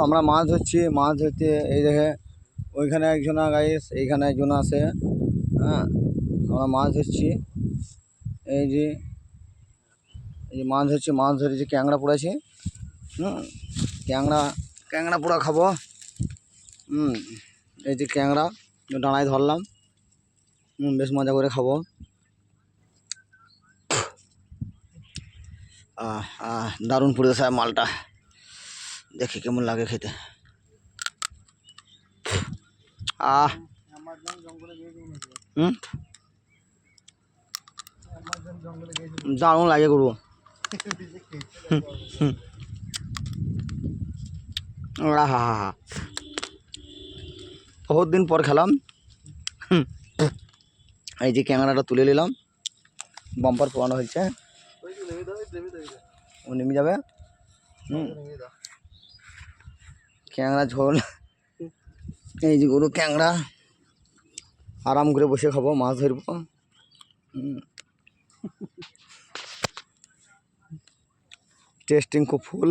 আমরা মাছ ধরছি, মাছ ধরতে এই দেখে ওইখানে একজন গাইস, এইখানে একজন আছে। হ্যাঁ, আমরা মাছ ধরছি। এই যে মাছ ধরছি, মাছ ধরেছি, ক্যাংড়া পড়েছি। ক্যাংড়া ক্যাংড়া পোড়া খাবো। এই যে ক্যাংড়া ডাঁড়ায় ধরলাম। বেশ মজা করে খাবো। দারুণ পড়েছে মালটা, দেখি কেমন লাগে খেতে। দারুণ লাগে গরু। বহুত দিন পর খেলাম। এই যে ক্যামেরাটা তুলে নিলাম, বাম্পার পোড়ানো হয়েছে। ও নেমে যাবে। ক্যাংড়া ঝোল, এই যে গরু ক্যাংড়া, আরাম করে বসে খাবো, মাছ ধরবো। টেস্টিং খুব ফুল।